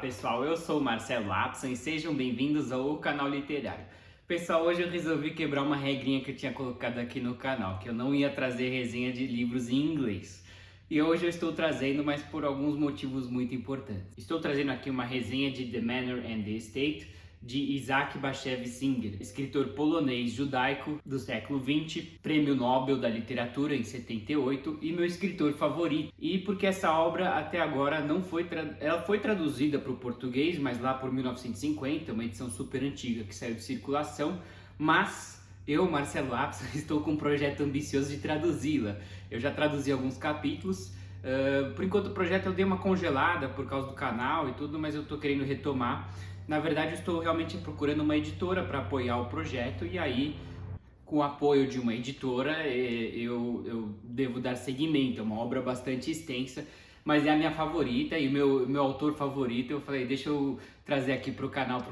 pessoal, eu sou o Marcelo Lapson e sejam bem-vindos ao canal literário. Pessoal, hoje eu resolvi quebrar uma regrinha que eu tinha colocado aqui no canal, que eu não ia trazer resenha de livros em inglês. E hoje eu estou trazendo, mas por alguns motivos muito importantes. Estou trazendo aqui uma resenha de The Manor and the Estate, de Isaac Bashevis Singer, escritor polonês judaico do século XX, Prêmio Nobel da Literatura em 78 e meu escritor favorito. E porque essa obra até agora não foi ela foi traduzida para o português, mas lá por 1950, uma edição super antiga que saiu de circulação, mas eu, Marcelo Lapson, estou com um projeto ambicioso de traduzi-la. Eu já traduzi alguns capítulos. Por enquanto o projeto eu dei uma congelada por causa do canal e tudo, mas eu estou querendo retomar. Na verdade, eu estou realmente procurando uma editora para apoiar o projeto e aí, com o apoio de uma editora, eu devo dar seguimento. É uma obra bastante extensa, mas é a minha favorita e o meu autor favorito. Eu falei, deixa eu trazer aqui para o canal,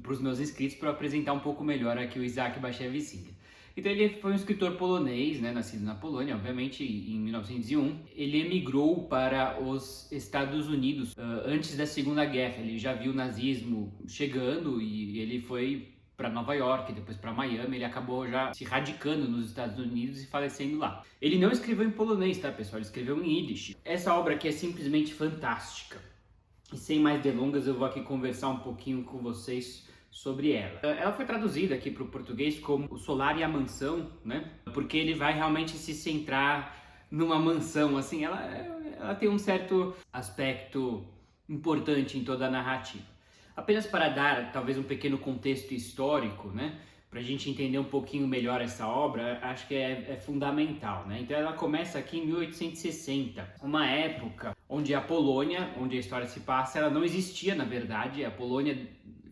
para os meus inscritos, para apresentar um pouco melhor aqui o Isaac Bashevis Singer. Então ele foi um escritor polonês, né, nascido na Polônia, obviamente, em 1901. Ele emigrou para os Estados Unidos antes da Segunda Guerra. Ele já viu o nazismo chegando e ele foi para Nova York, depois para Miami. Ele acabou já se radicando nos Estados Unidos e falecendo lá. Ele não escreveu em polonês, tá, pessoal? Ele escreveu em Yiddish. Essa obra aqui é simplesmente fantástica. E sem mais delongas, eu vou aqui conversar um pouquinho com vocês sobre ela. Ela foi traduzida aqui para o português como O Solar e a Mansão, né? Porque ele vai realmente se centrar numa mansão, assim, ela tem um certo aspecto importante em toda a narrativa. Apenas para dar talvez um pequeno contexto histórico, né? Para a gente entender um pouquinho melhor essa obra, acho que é fundamental, né? Então ela começa aqui em 1860, uma época onde a Polônia, onde a história se passa, ela não existia na verdade. A Polônia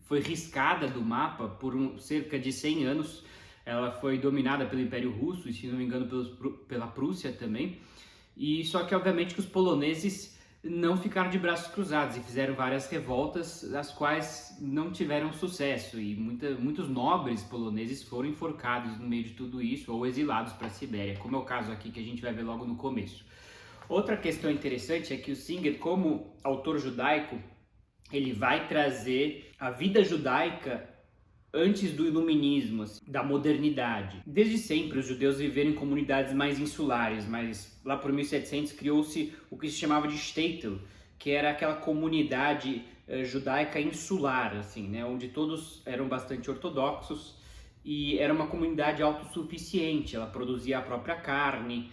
foi riscada do mapa por cerca de 100 anos. Ela foi dominada pelo Império Russo e, se não me engano, pela Prússia também. E só que, obviamente, que os poloneses não ficaram de braços cruzados e fizeram várias revoltas, as quais não tiveram sucesso. E muitos nobres poloneses foram enforcados no meio de tudo isso ou exilados para a Sibéria, como é o caso aqui que a gente vai ver logo no começo. Outra questão interessante é que o Singer, como autor judaico, ele vai trazer a vida judaica antes do iluminismo, assim, da modernidade. Desde sempre os judeus viveram em comunidades mais insulares, mas lá por 1700 criou-se o que se chamava de shtetl, que era aquela comunidade judaica insular, assim, né, onde todos eram bastante ortodoxos e era uma comunidade autossuficiente. Ela produzia a própria carne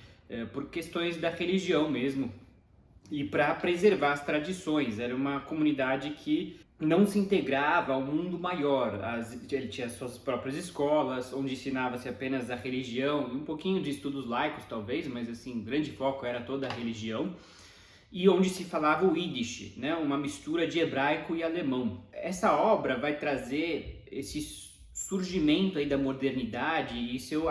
por questões da religião mesmo. E para preservar as tradições, era uma comunidade que não se integrava ao mundo maior. Ele tinha suas próprias escolas, onde ensinava-se apenas a religião, e um pouquinho de estudos laicos talvez, mas assim, o grande foco era toda a religião, e onde se falava o Yiddish, né? Uma mistura de hebraico e alemão. Essa obra vai trazer esse surgimento aí da modernidade e seu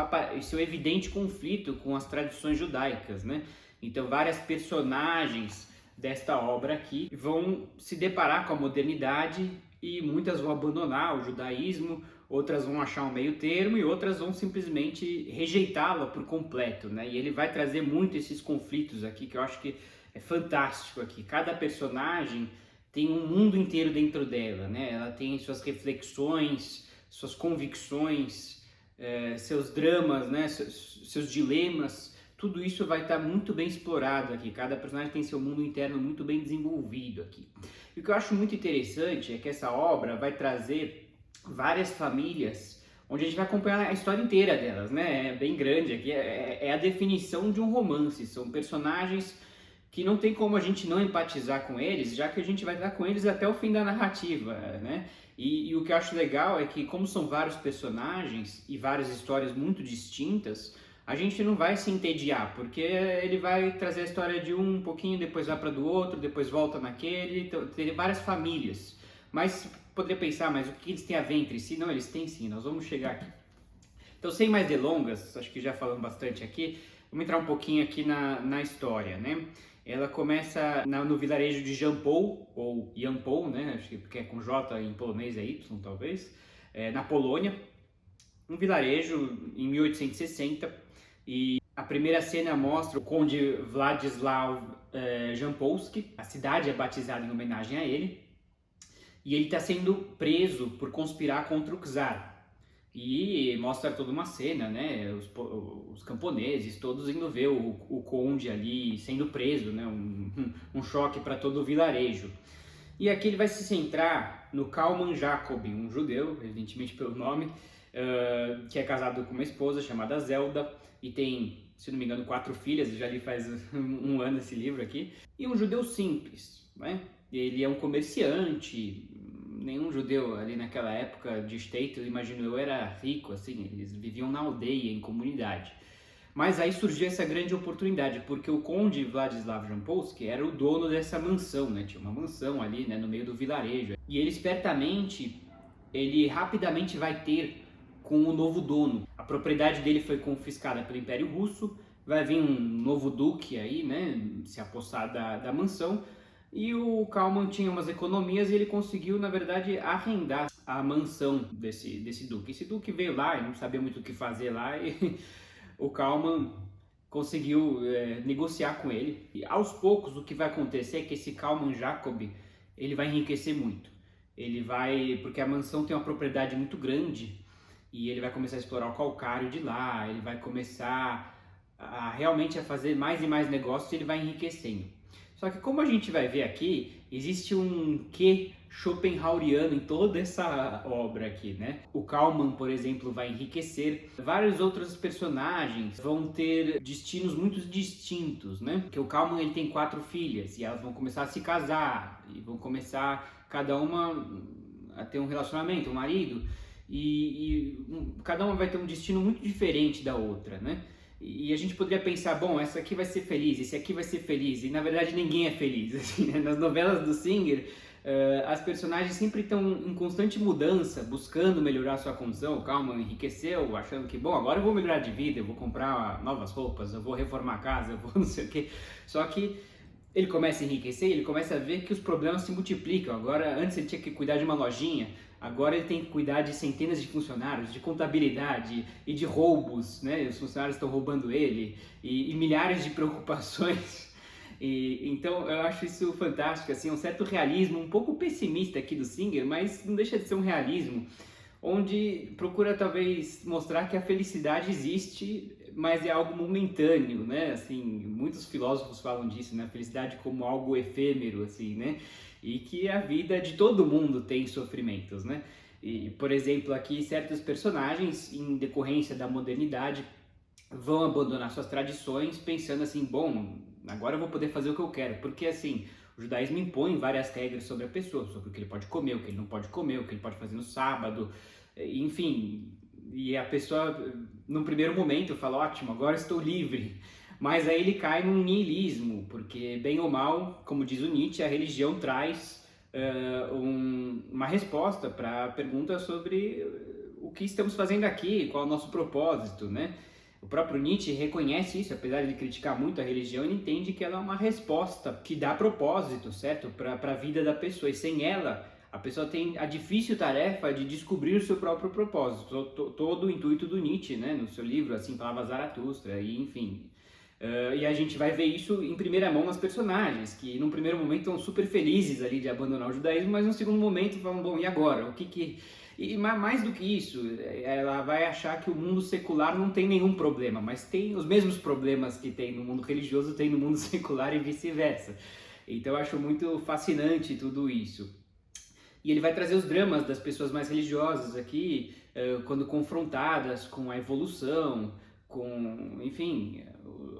evidente conflito com as tradições judaicas, né? Então várias personagens desta obra aqui vão se deparar com a modernidade e muitas vão abandonar o judaísmo, outras vão achar um meio termo e outras vão simplesmente rejeitá-la por completo, né? E ele vai trazer muito esses conflitos aqui, que eu acho que é fantástico aqui. Cada personagem tem um mundo inteiro dentro dela, né? Ela tem suas reflexões, suas convicções, seus dramas, né? Seus dilemas. Tudo isso vai estar muito bem explorado aqui. Cada personagem tem seu mundo interno muito bem desenvolvido aqui. E o que eu acho muito interessante é que essa obra vai trazer várias famílias, onde a gente vai acompanhar a história inteira delas, né? É bem grande aqui, é a definição de um romance. São personagens que não tem como a gente não empatizar com eles, já que a gente vai estar com eles até o fim da narrativa, né? E o que eu acho legal é que, como são vários personagens e várias histórias muito distintas, a gente não vai se entediar, porque ele vai trazer a história de um pouquinho, depois vai para do outro, depois volta naquele. Então, tem várias famílias. Mas poderia pensar, mas o que eles têm a ver entre si? Não, eles têm sim, nós vamos chegar aqui. Então, sem mais delongas, acho que já falamos bastante aqui, vamos entrar um pouquinho aqui na história, né? Ela começa no vilarejo de Jampol, ou Jampol, né? Acho que porque é com J em polonês é Y, talvez, na Polônia. Um vilarejo em 1860. E a primeira cena mostra o conde Władysław Jampolski. A cidade é batizada em homenagem a ele. e ele está sendo preso por conspirar contra o czar. E mostra toda uma cena, né? Os camponeses todos indo ver o conde ali sendo preso, né? Um choque para todo o vilarejo. E aqui ele vai se centrar no Kalman Jacob, um judeu, evidentemente pelo nome, que é casado com uma esposa chamada Zelda e tem, se não me engano, 4 filhas. Eu já li faz um ano esse livro aqui. E um judeu simples, né? Ele é um comerciante. Nenhum judeu ali naquela época de State, eu imagino eu, era rico, assim, eles viviam na aldeia, em comunidade. Mas aí surgiu essa grande oportunidade, porque o conde Vladislav Jampolsky era o dono dessa mansão, né? Tinha uma mansão ali, né, no meio do vilarejo. E ele rapidamente vai ter com o novo dono. A propriedade dele foi confiscada pelo Império Russo, vai vir um novo duque aí, né, se apossar da mansão. E o Kalman tinha umas economias e ele conseguiu, na verdade, arrendar a mansão desse duque. Esse duque veio lá e não sabia muito o que fazer lá e o Kalman conseguiu negociar com ele. E aos poucos o que vai acontecer é que esse Kalman Jacob, ele vai enriquecer muito. Porque a mansão tem uma propriedade muito grande e ele vai começar a explorar o calcário de lá, ele vai começar realmente a fazer mais e mais negócios e ele vai enriquecendo. Só que como a gente vai ver aqui, existe um quê schopenhaueriano em toda essa obra aqui, né? O Kalman, por exemplo, vai enriquecer, vários outros personagens vão ter destinos muito distintos, né? Porque o Kalman, ele tem 4 filhas e elas vão começar a se casar e vão começar cada uma a ter um relacionamento, um marido, cada uma vai ter um destino muito diferente da outra, né? E a gente poderia pensar, bom, essa aqui vai ser feliz, esse aqui vai ser feliz, e na verdade ninguém é feliz. Assim, né? Nas novelas do Singer, as personagens sempre estão em constante mudança, buscando melhorar sua condição. O Kalman enriqueceu, achando que, bom, agora eu vou melhorar de vida, eu vou comprar novas roupas, eu vou reformar a casa, eu vou não sei o quê. Só que ele começa a enriquecer, ele começa a ver que os problemas se multiplicam. Agora, antes ele tinha que cuidar de uma lojinha, agora ele tem que cuidar de centenas de funcionários, de contabilidade e de roubos, né? Os funcionários estão roubando ele e milhares de preocupações. Então eu acho isso fantástico, assim, um certo realismo, um pouco pessimista aqui do Singer, mas não deixa de ser um realismo, onde procura talvez mostrar que a felicidade existe, mas é algo momentâneo, né? Assim, muitos filósofos falam disso, né? A felicidade como algo efêmero, assim, né? E que a vida de todo mundo tem sofrimentos, né? E, por exemplo, aqui certos personagens, em decorrência da modernidade, vão abandonar suas tradições pensando assim, bom, agora eu vou poder fazer o que eu quero, porque assim, o judaísmo impõe várias regras sobre a pessoa, sobre o que ele pode comer, o que ele não pode comer, o que ele pode fazer no sábado, enfim, e a pessoa, num primeiro momento, fala, ótimo, agora estou livre, mas aí ele cai num niilismo, porque bem ou mal, como diz o Nietzsche, a religião traz uma resposta para a pergunta sobre o que estamos fazendo aqui, qual é o nosso propósito, né? O próprio Nietzsche reconhece isso, apesar de ele criticar muito a religião, ele entende que ela é uma resposta que dá propósito, certo? Para a vida da pessoa, e sem ela, a pessoa tem a difícil tarefa de descobrir o seu próprio propósito. Todo o intuito do Nietzsche, né? No seu livro, assim falava Zaratustra, e enfim. E a gente vai ver isso em primeira mão nas personagens, que num primeiro momento estão super felizes ali de abandonar o judaísmo, mas num segundo momento falam, bom, e agora? E mais do que isso, ela vai achar que o mundo secular não tem nenhum problema, mas tem os mesmos problemas que tem no mundo religioso, tem no mundo secular e vice-versa. Então eu acho muito fascinante tudo isso. E ele vai trazer os dramas das pessoas mais religiosas aqui, quando confrontadas com a evolução, com, enfim,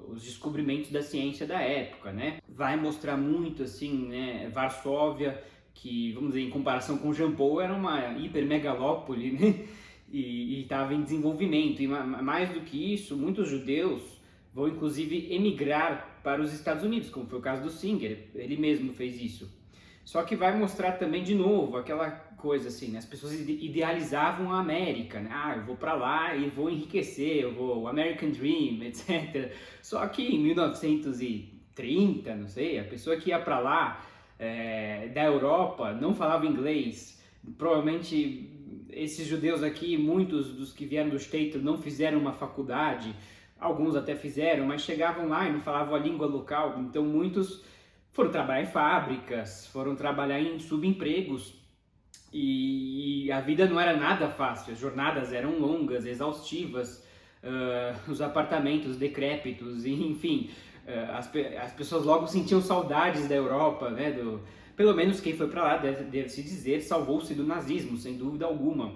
os descobrimentos da ciência da época, né? Vai mostrar muito, assim, né, Varsóvia, que, vamos dizer, em comparação com Jampol, era uma hipermegalópole, né? E estava em desenvolvimento. E mais do que isso, muitos judeus vão, inclusive, emigrar para os Estados Unidos, como foi o caso do Singer. Ele mesmo fez isso. Só que vai mostrar também, de novo, aquela coisa assim, né? As pessoas idealizavam a América, né? Ah, eu vou para lá e vou enriquecer, eu vou, o American Dream, etc. Só que em 1930, não sei, a pessoa que ia para lá, da Europa, não falava inglês. Provavelmente esses judeus aqui, muitos dos que vieram do Stater não fizeram uma faculdade, alguns até fizeram, mas chegavam lá e não falavam a língua local, então muitos foram trabalhar em fábricas, foram trabalhar em subempregos, E a vida não era nada fácil, as jornadas eram longas, exaustivas, os apartamentos decrépitos, e, enfim, as pessoas logo sentiam saudades da Europa, né? Pelo menos quem foi para lá, deve-se dizer, salvou-se do nazismo, sem dúvida alguma.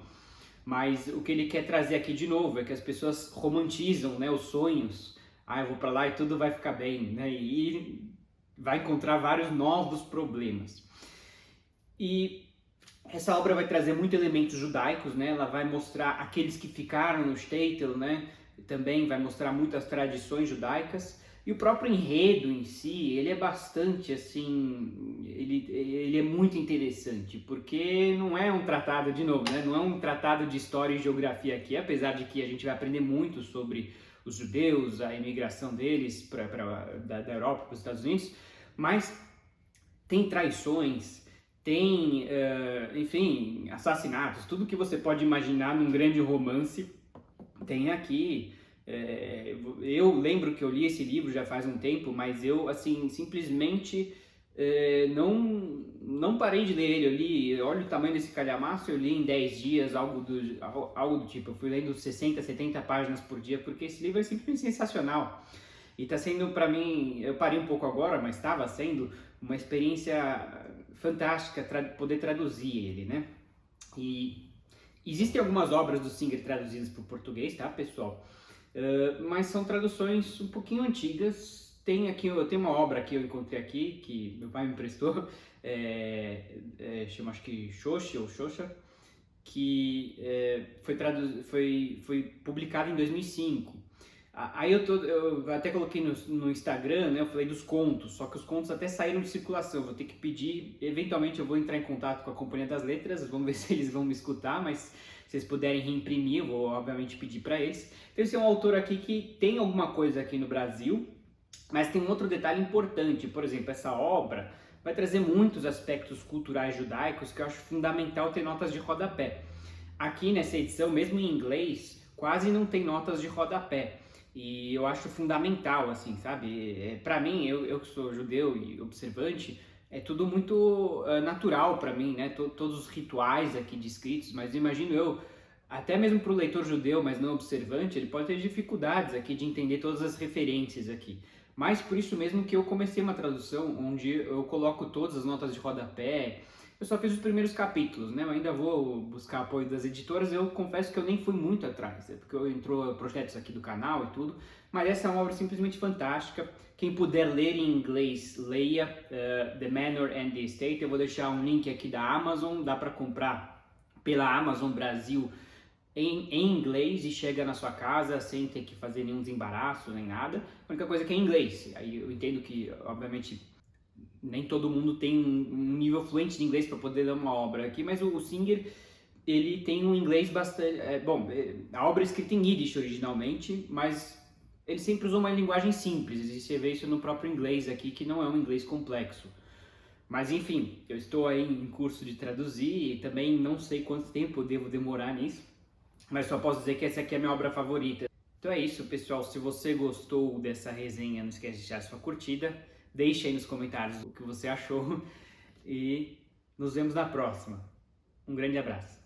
Mas o que ele quer trazer aqui de novo é que as pessoas romantizam, né, os sonhos. Ah, eu vou para lá e tudo vai ficar bem, né? E vai encontrar vários novos problemas. E essa obra vai trazer muitos elementos judaicos, né? Ela vai mostrar aqueles que ficaram no shtetl, né? Também vai mostrar muitas tradições judaicas. E o próprio enredo em si, ele é bastante assim, ele é muito interessante, porque não é um tratado, de novo, né? Não é um tratado de história e geografia aqui, apesar de que a gente vai aprender muito sobre os judeus, a imigração deles da Europa para os Estados Unidos, mas tem traições, tem, enfim, assassinatos, tudo que você pode imaginar num grande romance tem aqui. Eu lembro que eu li esse livro já faz um tempo, mas eu, assim, simplesmente não parei de ler ele. Eu li, olha o tamanho desse calhamaço, eu li em 10 dias, algo do tipo. Eu fui lendo 60, 70 páginas por dia, porque esse livro é simplesmente sensacional. E está sendo para mim, eu parei um pouco agora, mas estava sendo uma experiência fantástica poder traduzir ele, né? E existem algumas obras do Singer traduzidas para o português, tá, pessoal? Mas são traduções um pouquinho antigas. Eu tenho uma obra que eu encontrei aqui, que meu pai me emprestou, chama acho que Xoxi ou Xoxa, que foi publicada em 2005. Aí eu até coloquei no Instagram, né? Eu falei dos contos, só que os contos até saíram de circulação. Vou ter que pedir, eventualmente eu vou entrar em contato com a Companhia das Letras, vamos ver se eles vão me escutar, mas se vocês puderem reimprimir, eu vou obviamente pedir para eles. Então esse é um autor aqui que tem alguma coisa aqui no Brasil, mas tem um outro detalhe importante. Por exemplo, essa obra vai trazer muitos aspectos culturais judaicos que eu acho fundamental ter notas de rodapé. Aqui nessa edição, mesmo em inglês, quase não tem notas de rodapé. E eu acho fundamental, assim, sabe? Para mim, eu que sou judeu e observante, é tudo muito natural para mim, né? Todos os rituais aqui descritos, mas imagino eu, até mesmo para o leitor judeu, mas não observante, ele pode ter dificuldades aqui de entender todas as referências aqui. Mas por isso mesmo que eu comecei uma tradução onde eu coloco todas as notas de rodapé. Eu só fiz os primeiros capítulos, né? Eu ainda vou buscar apoio das editoras. Eu confesso que eu nem fui muito atrás, porque eu entrou projetos aqui do canal e tudo. Mas essa é uma obra simplesmente fantástica. Quem puder ler em inglês, leia The Manor and the Estate. Eu vou deixar um link aqui da Amazon. Dá para comprar pela Amazon Brasil em inglês e chega na sua casa sem ter que fazer nenhum desembaraço nem nada. A única coisa é que é em inglês. Aí eu entendo que, obviamente, nem todo mundo tem um nível fluente de inglês para poder ler uma obra aqui, mas o Singer, ele tem um inglês bastante... a obra é escrita em Yiddish originalmente, mas ele sempre usou uma linguagem simples, e você vê isso no próprio inglês aqui, que não é um inglês complexo. Mas enfim, eu estou aí em curso de traduzir e também não sei quanto tempo eu devo demorar nisso, mas só posso dizer que essa aqui é a minha obra favorita. Então é isso, pessoal. Se você gostou dessa resenha, não esquece de deixar sua curtida. Deixe aí nos comentários o que você achou e nos vemos na próxima. Um grande abraço.